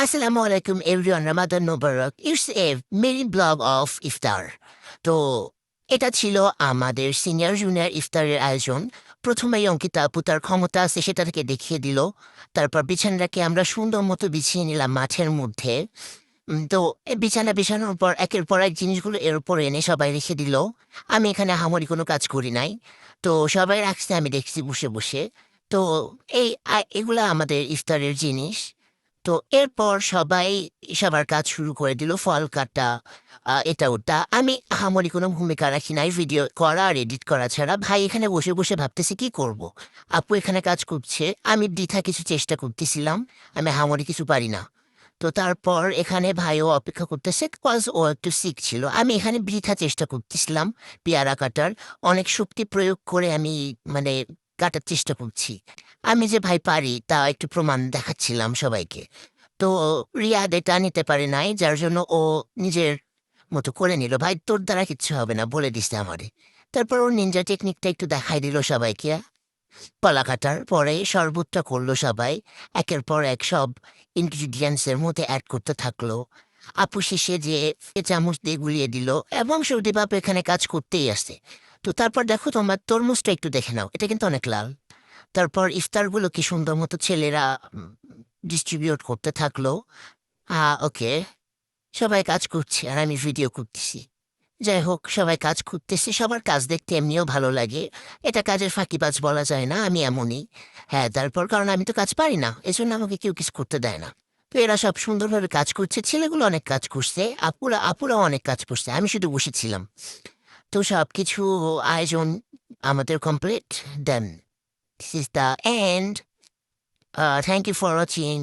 আসসালামু আলাইকুম এভরিওয়ান রমাদান মোবারক it's a merry blog of iftar. তো এটা ছিল আমাদের সিনিয়র জুনিয়র ইফতারের আয়োজন। প্রথমেই অঙ্কিতা আপু তার ক্ষমতা আছে সেটা থেকে দেখিয়ে দিল। তারপর বিছানাটাকে আমরা সুন্দর মতো বিছিয়ে নিলাম মাঠের মধ্যে। তো বিছানা বিছানোর পর একের পর এক জিনিসগুলো এর উপর এনে সবাই রেখে দিল। আমি এখানে আহামরি কোনো কাজ করি নাই। তো সবাই রাখছে আমি দেখছি বসে বসে। তো এগুলা আমাদের ইফতারের জিনিস। তো এরপর সবাই সবার কাজ শুরু করে দিল ফল কাটা, এটা ওটা। আমি আহামরি কোনো ভূমিকা রাখি নাই ভিডিও করা আর এডিট করা ছাড়া। ভাই এখানে বসে বসে ভাবতেছি কি করব। আপু এখানে কাজ করছে, আমি বৃথা কিছু চেষ্টা করতেছিলাম। আমি আহামরি কিছু পারি না। তো তারপর এখানে ভাইও অপেক্ষা করতেছে কজ ও একটু সিক ছিল। আমি এখানে বৃথা চেষ্টা করতেছিলাম পেয়ারা কাটার। অনেক শক্তি প্রয়োগ করে আমি মানে কাটার চেষ্টা করছি। আমি যে ভাই পারি তা একটু প্রমাণ দেখাচ্ছিলাম সবাইকে। তো রিয়াদ এটা নিতে পারে নাই, যার জন্য ও নিজের মতো করে নিল। ভাই তোর দ্বারা কিচ্ছু হবে না বলে দিছে আমারে। তারপর ওর নিনজা টেকনিকটা একটু দেখাই দিল সবাইকে। কলা কাটার পরে শরবতটা করলো সবাই। একের পর এক সব ইনগ্রিডিয়েন্টসের মধ্যে অ্যাড করতে থাকলো। আপু শেষে যে চামচ দিয়ে গুলিয়ে দিল এবং সৌদি বাপ এখানে কাজ করতেই আসছে। তো তারপর দেখো তোমার তরমুজটা একটু দেখে নাও, এটা কিন্তু অনেক লাল। তারপর ইফতারগুলো কি সুন্দর মতো ছেলেরা ডিস্ট্রিবিউট করতে থাকলো। ওকে, সবাই কাজ করছে আর আমি ভিডিও করতেছি। যাই হোক, সবাই কাজ করতেছে, সবার কাজ দেখতে এমনিও ভালো লাগে। এটা কাজের ফাঁকিবাজ বলা যায় না, আমি এমনই। হ্যাঁ, তারপর কারণ আমি তো কাজ পারি না, এজন্য আমাকে কেউ কিছু করতে দেয় না। তো এরা সব সুন্দরভাবে কাজ করছে, ছেলেগুলো অনেক কাজ করছে, আপুরাও অনেক কাজ করছে, আমি শুধু বসেছিলাম। তো সব কিছু আয়োজন আমাদের কমপ্লিট দেন। This is the end. Thank you for watching.